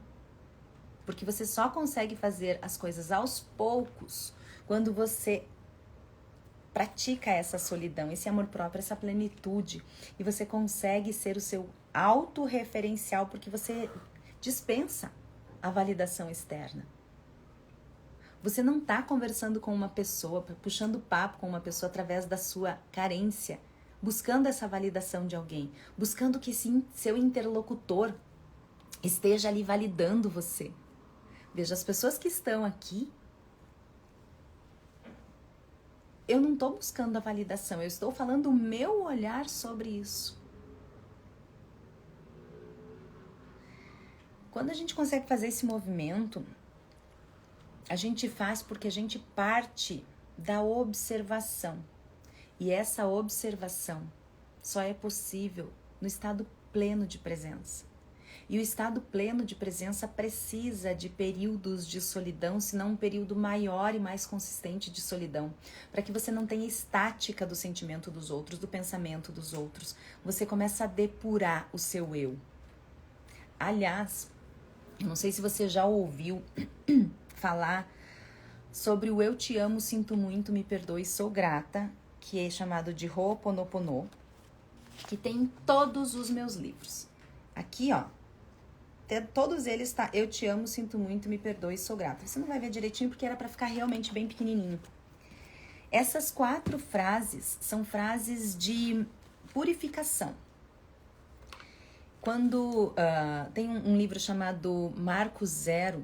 Porque você só consegue fazer as coisas aos poucos quando você pratica essa solidão, esse amor próprio, essa plenitude. E você consegue ser o seu autorreferencial porque você dispensa a validação externa. Você não está conversando com uma pessoa, puxando papo com uma pessoa através da sua carência, buscando essa validação de alguém, buscando que esse seu interlocutor esteja ali validando você. Veja, as pessoas que estão aqui, eu não estou buscando a validação, eu estou falando o meu olhar sobre isso. Quando a gente consegue fazer esse movimento, a gente faz porque a gente parte da observação. E essa observação só é possível no estado pleno de presença. E o estado pleno de presença precisa de períodos de solidão, senão um período maior e mais consistente de solidão, para que você não tenha estática do sentimento dos outros, do pensamento dos outros. Você começa a depurar o seu eu. Aliás, eu não sei se você já ouviu falar sobre o eu te amo, sinto muito, me perdoe, sou grata, que é chamado de Ho'oponopono, que tem em todos os meus livros. Aqui, ó, todos eles tá, eu te amo, sinto muito, me perdoe, sou grata. Você não vai ver direitinho porque era para ficar realmente bem pequenininho. Essas 4 frases são frases de purificação. Quando tem um livro chamado Marco Zero,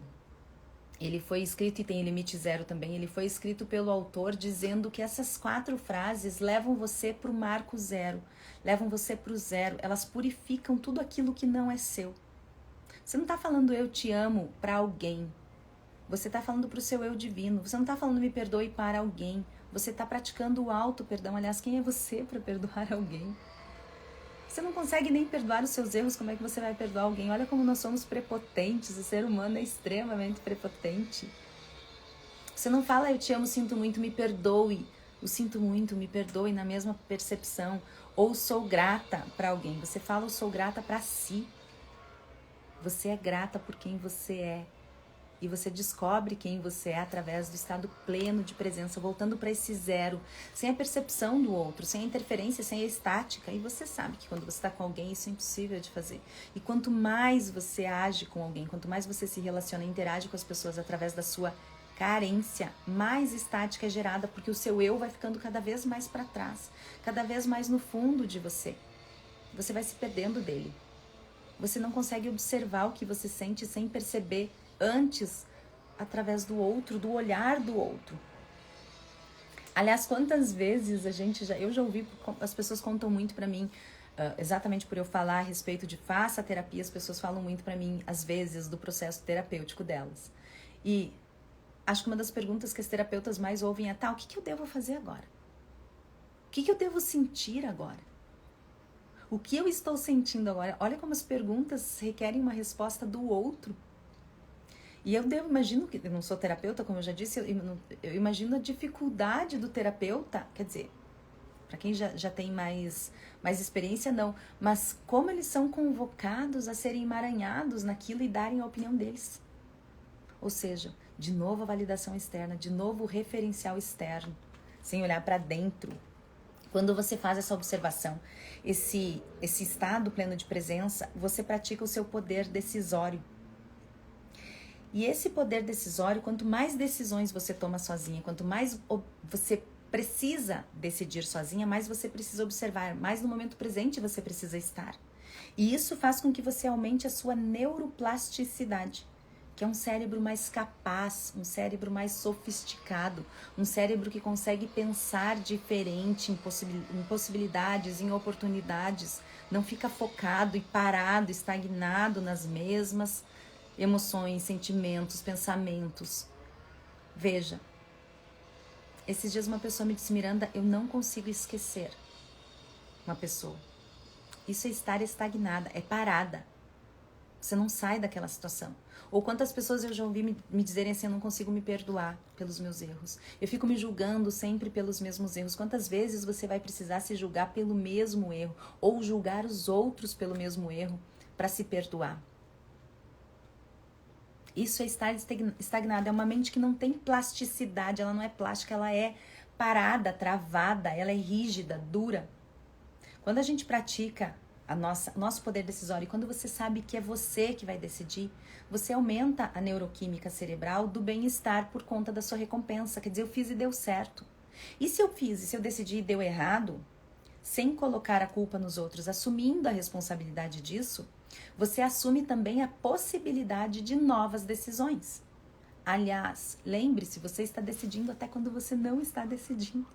ele foi escrito, e tem Limite Zero também, ele foi escrito pelo autor dizendo que essas 4 frases levam você para o marco zero, levam você para o zero, elas purificam tudo aquilo que não é seu. Você não está falando eu te amo para alguém, você está falando para o seu eu divino, você não está falando me perdoe para alguém, você está praticando o auto-perdão. Aliás, quem é você para perdoar alguém? Você não consegue nem perdoar os seus erros, como é que você vai perdoar alguém? Olha como nós somos prepotentes, o ser humano é extremamente prepotente. Você não fala eu te amo, sinto muito, me perdoe. O sinto muito, me perdoe na mesma percepção. Ou sou grata para alguém. Você fala eu sou grata para si. Você é grata por quem você é. E você descobre quem você é através do estado pleno de presença, voltando para esse zero, sem a percepção do outro, sem a interferência, sem a estática. E você sabe que quando você está com alguém, isso é impossível de fazer. E quanto mais você age com alguém, quanto mais você se relaciona e interage com as pessoas através da sua carência, mais estática é gerada, porque o seu eu vai ficando cada vez mais para trás, cada vez mais no fundo de você. Você vai se perdendo dele. Você não consegue observar o que você sente sem perceber antes, através do outro, do olhar do outro. Aliás, quantas vezes eu já ouvi, as pessoas contam muito pra mim, exatamente por eu falar a respeito de faça terapia, as pessoas falam muito pra mim, às vezes, do processo terapêutico delas. E acho que uma das perguntas que as terapeutas mais ouvem é, o que eu devo fazer agora? O que eu devo sentir agora? O que eu estou sentindo agora? Olha como as perguntas requerem uma resposta do outro. E imagino que, eu não sou terapeuta, como eu já disse, eu imagino a dificuldade do terapeuta, quer dizer, para quem já tem mais experiência, não, mas como eles são convocados a serem emaranhados naquilo e darem a opinião deles. Ou seja, de novo a validação externa, de novo o referencial externo, sem olhar para dentro. Quando você faz essa observação, esse estado pleno de presença, você pratica o seu poder decisório. E esse poder decisório, quanto mais decisões você toma sozinha, quanto mais você precisa decidir sozinha, mais você precisa observar, mais no momento presente você precisa estar. E isso faz com que você aumente a sua neuroplasticidade, que é um cérebro mais capaz, um cérebro mais sofisticado, um cérebro que consegue pensar diferente em possibilidades, em oportunidades, não fica focado e parado, estagnado nas mesmas emoções, sentimentos, pensamentos. Veja, esses dias uma pessoa me disse, Miranda, eu não consigo esquecer uma pessoa. Isso é estar estagnada, é parada. Você não sai daquela situação. Ou quantas pessoas eu já ouvi me dizerem assim, eu não consigo me perdoar pelos meus erros. Eu fico me julgando sempre pelos mesmos erros. Quantas vezes você vai precisar se julgar pelo mesmo erro ou julgar os outros pelo mesmo erro para se perdoar? Isso é estar estagnada, é uma mente que não tem plasticidade, ela não é plástica, ela é parada, travada, ela é rígida, dura. Quando a gente pratica nosso poder decisório, e quando você sabe que é você que vai decidir, você aumenta a neuroquímica cerebral do bem-estar por conta da sua recompensa. Quer dizer, eu fiz e deu certo. E se eu fiz, e se eu decidi e deu errado, sem colocar a culpa nos outros, assumindo a responsabilidade disso, você assume também a possibilidade de novas decisões. Aliás, lembre-se, você está decidindo até quando você não está decidindo.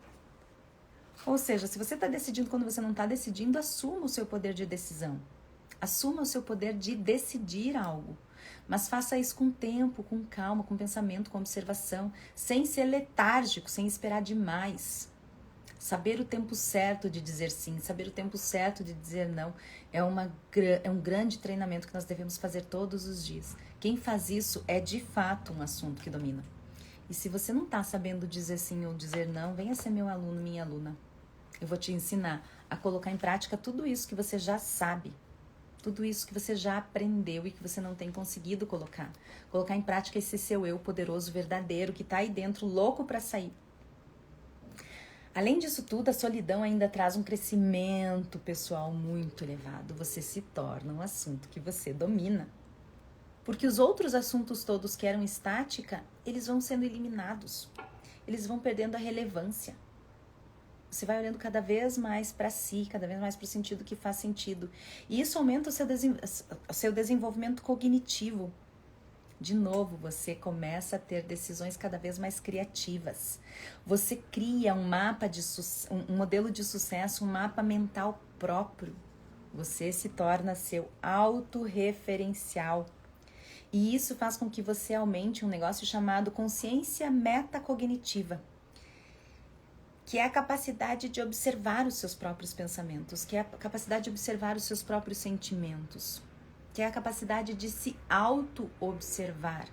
Ou seja, se você está decidindo quando você não está decidindo, assuma o seu poder de decisão. Assuma o seu poder de decidir algo. Mas faça isso com tempo, com calma, com pensamento, com observação, sem ser letárgico, sem esperar demais. Saber o tempo certo de dizer sim, saber o tempo certo de dizer não, é um grande treinamento que nós devemos fazer todos os dias. Quem faz isso é de fato um assunto que domina. E se você não está sabendo dizer sim ou dizer não, venha ser meu aluno, minha aluna. Eu vou te ensinar a colocar em prática tudo isso que você já sabe, tudo isso que você já aprendeu e que você não tem conseguido colocar. Colocar em prática esse seu eu poderoso, verdadeiro, que está aí dentro, louco para sair. Além disso tudo, a solidão ainda traz um crescimento pessoal muito elevado. Você se torna um assunto que você domina. Porque os outros assuntos todos que eram estática, eles vão sendo eliminados. Eles vão perdendo a relevância. você vai olhando cada vez mais para si, cada vez mais para o sentido que faz sentido. E isso aumenta o seu desenvolvimento cognitivo. De novo, você começa a ter decisões cada vez mais criativas. Você cria um mapa um modelo de sucesso, um mapa mental próprio. Você se torna seu autorreferencial. E isso faz com que você aumente um negócio chamado consciência metacognitiva, que é a capacidade de observar os seus próprios pensamentos, que é a capacidade de observar os seus próprios sentimentos, que é a capacidade de se auto-observar.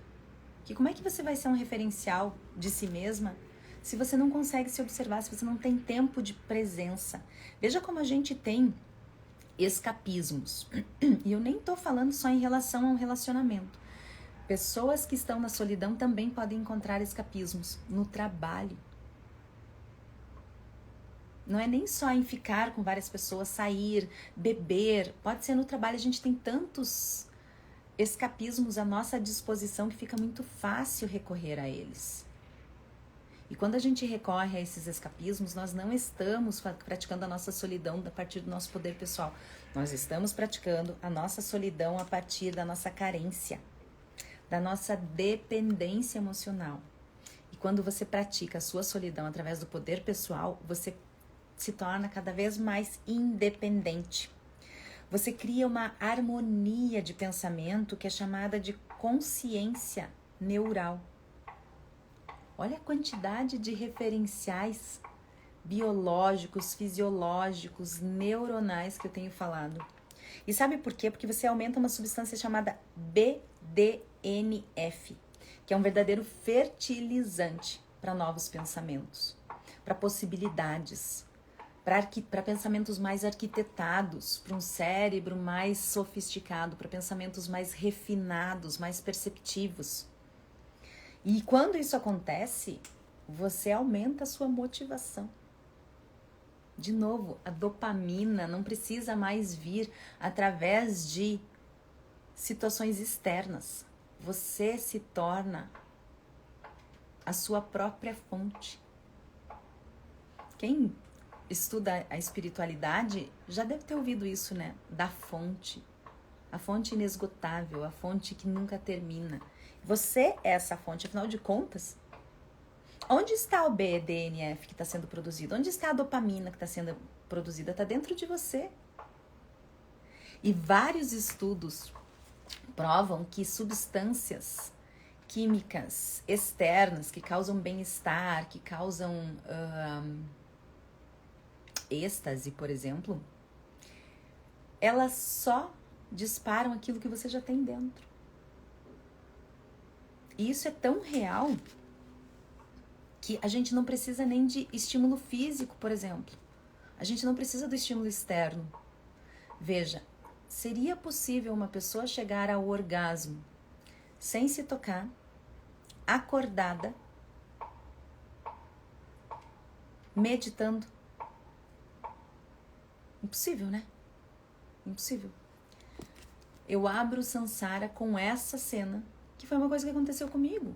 Que como é que você vai ser um referencial de si mesma se você não consegue se observar, se você não tem tempo de presença? Veja como a gente tem escapismos. E eu nem tô falando só em relação a um relacionamento. Pessoas que estão na solidão também podem encontrar escapismos no trabalho. Não é nem só em ficar com várias pessoas, sair, beber. Pode ser no trabalho, a gente tem tantos escapismos à nossa disposição que fica muito fácil recorrer a eles. E quando a gente recorre a esses escapismos, nós não estamos praticando a nossa solidão a partir do nosso poder pessoal. Nós estamos praticando a nossa solidão a partir da nossa carência, da nossa dependência emocional. E quando você pratica a sua solidão através do poder pessoal, você se torna cada vez mais independente. Você cria uma harmonia de pensamento que é chamada de consciência neural. Olha a quantidade de referenciais biológicos, fisiológicos, neuronais que eu tenho falado. E sabe por quê? Porque você aumenta uma substância chamada BDNF, que é um verdadeiro fertilizante para novos pensamentos, para possibilidades, para pensamentos mais arquitetados, para um cérebro mais sofisticado, para pensamentos mais refinados, mais perceptivos. E quando isso acontece, você aumenta a sua motivação. De novo, a dopamina não precisa mais vir através de situações externas. Você se torna a sua própria fonte. Quem estuda a espiritualidade já deve ter ouvido isso, né? Da fonte. A fonte inesgotável, a fonte que nunca termina. Você é essa fonte, afinal de contas. Onde está o BDNF que está sendo produzido? Onde está a dopamina que está sendo produzida? Está dentro de você. E vários estudos provam que substâncias químicas externas que causam bem-estar, que causam êxtase, por exemplo, elas só disparam aquilo que você já tem dentro. E isso é tão real que a gente não precisa nem de estímulo físico, por exemplo. A gente não precisa do estímulo externo. Veja, seria possível uma pessoa chegar ao orgasmo sem se tocar, acordada, meditando? Impossível, né? Impossível. Eu abro o Sansara com essa cena, que foi uma coisa que aconteceu comigo.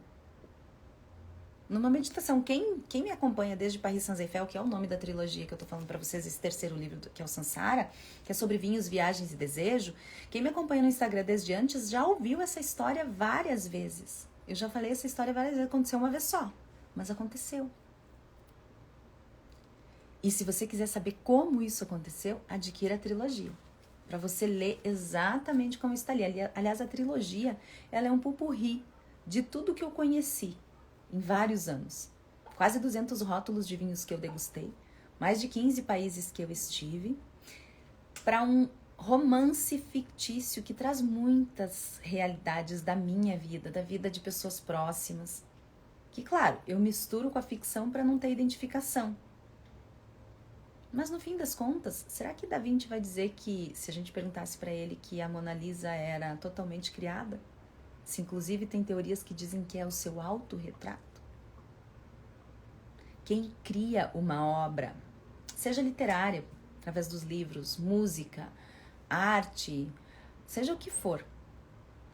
Numa meditação. Quem me acompanha desde Paris Saint-Exupéry, que é o nome da trilogia que eu tô falando para vocês, esse terceiro livro, que é o Sansara, que é sobre vinhos, viagens e desejo, quem me acompanha no Instagram desde antes já ouviu essa história várias vezes. Eu já falei essa história várias vezes, aconteceu uma vez só, mas aconteceu. E se você quiser saber como isso aconteceu, adquira a trilogia, para você ler exatamente como está ali. Aliás, a trilogia, ela é um pupurri de tudo que eu conheci em vários anos. Quase 200 rótulos de vinhos que eu degustei, mais de 15 países que eu estive, para um romance fictício que traz muitas realidades da minha vida, da vida de pessoas próximas. Que, claro, eu misturo com a ficção para não ter identificação. Mas no fim das contas, será que Da Vinci vai dizer que, se a gente perguntasse para ele que a Mona Lisa era totalmente criada? Se inclusive tem teorias que dizem que é o seu autorretrato? Quem cria uma obra, seja literária, através dos livros, música, arte, seja o que for,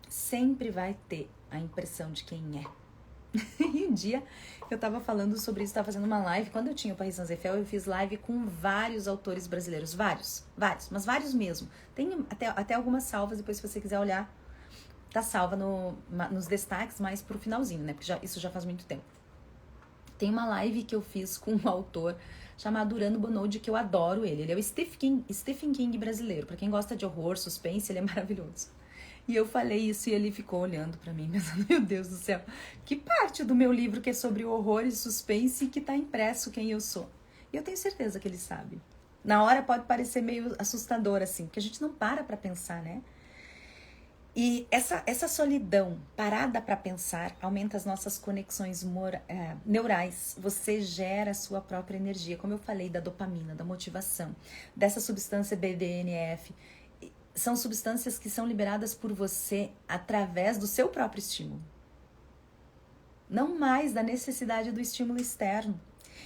sempre vai ter a impressão de quem é. E um dia eu tava falando sobre isso, tava fazendo uma live. Quando eu tinha o Paris Saint-Exupéry, eu fiz live com vários autores brasileiros. Vários, mas vários mesmo. Tem até algumas salvas, depois se você quiser olhar, tá salva nos destaques, mais pro finalzinho, né? Porque isso já faz muito tempo. Tem uma live que eu fiz com um autor chamado Urano Bonoldi, que eu adoro ele. Ele é o Stephen King brasileiro. Pra quem gosta de horror, suspense, ele é maravilhoso. E eu falei isso e ele ficou olhando pra mim, pensando, meu Deus do céu, que parte do meu livro que é sobre horror e suspense que tá impresso quem eu sou? E eu tenho certeza que ele sabe. Na hora pode parecer meio assustador, assim, porque a gente não para pra pensar, né? E essa solidão parada para pensar aumenta as nossas conexões neurais. Você gera a sua própria energia, como eu falei, da dopamina, da motivação, dessa substância BDNF. São substâncias que são liberadas por você através do seu próprio estímulo. Não mais da necessidade do estímulo externo.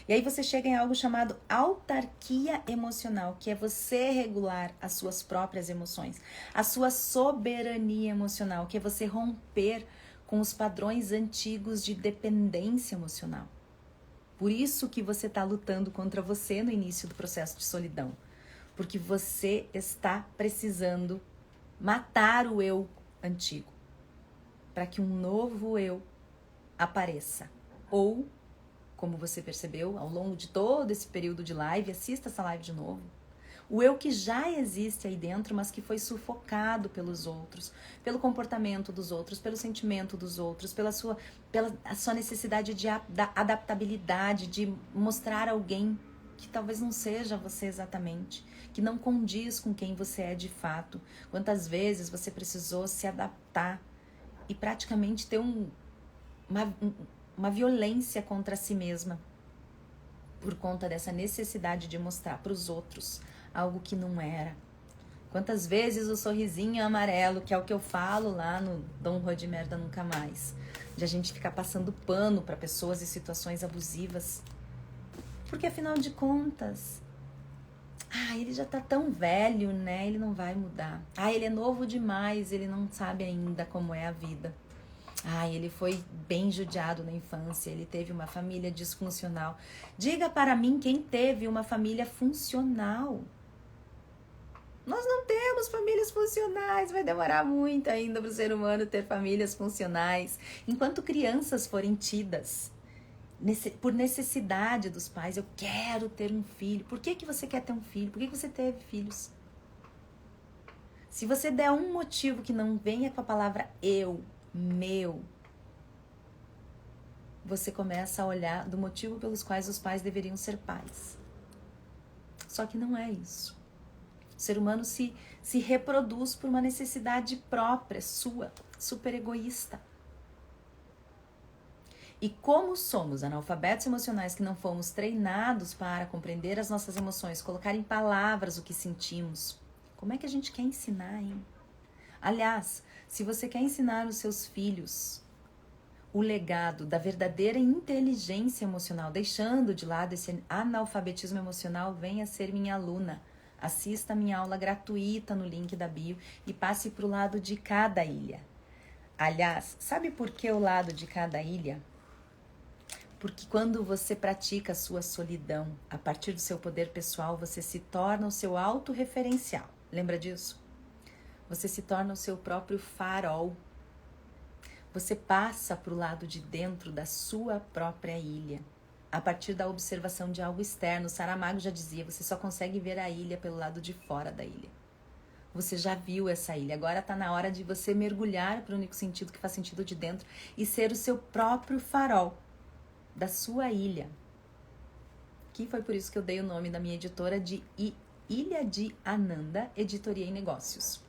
E aí você chega em algo chamado autarquia emocional, que é você regular as suas próprias emoções, a sua soberania emocional, que é você romper com os padrões antigos de dependência emocional. Por isso que você está lutando contra você no início do processo de solidão, porque você está precisando matar o eu antigo, para que um novo eu apareça, ou como você percebeu ao longo de todo esse período de live, assista essa live de novo. O eu que já existe aí dentro, mas que foi sufocado pelos outros, pelo comportamento dos outros, pelo sentimento dos outros, pela sua necessidade de adaptabilidade, de mostrar alguém que talvez não seja você exatamente, que não condiz com quem você é de fato. Quantas vezes você precisou se adaptar e praticamente ter uma violência contra si mesma por conta dessa necessidade de mostrar para os outros algo que não era. Quantas vezes o sorrisinho amarelo, que é o que eu falo lá no Don't Hold Merda Nunca Mais, de a gente ficar passando pano para pessoas e situações abusivas, porque afinal de contas, ele já tá tão velho, né? Ele não vai mudar. Ele é novo demais, ele não sabe ainda como é a vida. Ele foi bem judiado na infância, ele teve uma família disfuncional. Diga para mim quem teve uma família funcional. Nós não temos famílias funcionais, vai demorar muito ainda para o ser humano ter famílias funcionais. Enquanto crianças forem tidas por necessidade dos pais, eu quero ter um filho. Por que você quer ter um filho? Por que você teve filhos? Se você der um motivo que não venha com a palavra eu, meu, você começa a olhar do motivo pelos quais os pais deveriam ser pais. Só que não é isso. O ser humano se reproduz por uma necessidade própria, sua, super egoísta. E como somos analfabetos emocionais que não fomos treinados para compreender as nossas emoções, colocar em palavras o que sentimos, como é que a gente quer ensinar, hein? Aliás, se você quer ensinar os seus filhos o legado da verdadeira inteligência emocional, deixando de lado esse analfabetismo emocional, venha ser minha aluna. Assista a minha aula gratuita no link da bio e passe para o lado de cada ilha. Aliás, sabe por que o lado de cada ilha? Porque quando você pratica a sua solidão, a partir do seu poder pessoal, você se torna o seu autorreferencial. Lembra disso? Você se torna o seu próprio farol. Você passa para o lado de dentro da sua própria ilha. A partir da observação de algo externo, Saramago já dizia, você só consegue ver a ilha pelo lado de fora da ilha. Você já viu essa ilha, agora está na hora de você mergulhar para o único sentido que faz sentido de dentro e ser o seu próprio farol da sua ilha. Que foi por isso que eu dei o nome da minha editora de Ilha de Ananda, Editoria em Negócios.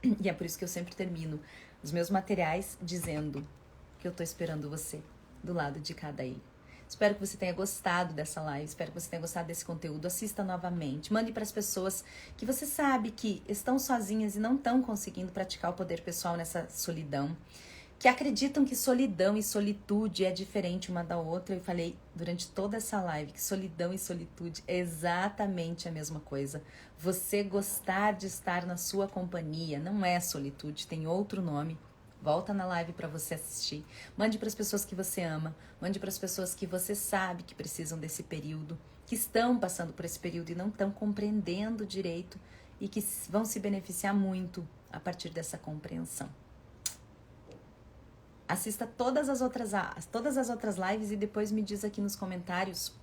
E é por isso que eu sempre termino os meus materiais dizendo que eu tô esperando você do lado de cada ilha. Espero que você tenha gostado dessa live, espero que você tenha gostado desse conteúdo. Assista novamente, mande para as pessoas que você sabe que estão sozinhas e não estão conseguindo praticar o poder pessoal nessa solidão, que acreditam que solidão e solitude é diferente uma da outra. Eu falei durante toda essa live que solidão e solitude é exatamente a mesma coisa. Você gostar de estar na sua companhia não é solitude, tem outro nome. Volta na live para você assistir. Mande para as pessoas que você ama. Mande para as pessoas que você sabe que precisam desse período, que estão passando por esse período e não estão compreendendo direito e que vão se beneficiar muito a partir dessa compreensão. Assista todas as outras lives e depois me diz aqui nos comentários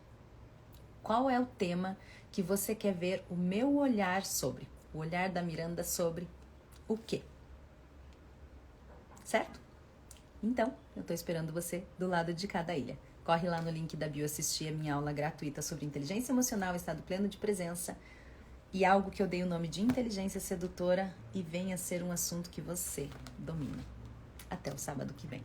qual é o tema que você quer ver o meu olhar sobre. O olhar da Miranda sobre o quê? Certo? Então, eu tô esperando você do lado de cada ilha. Corre lá no link da bio assistir a minha aula gratuita sobre inteligência emocional, estado pleno de presença e algo que eu dei o nome de inteligência sedutora e venha ser um assunto que você domina. Até o sábado que vem.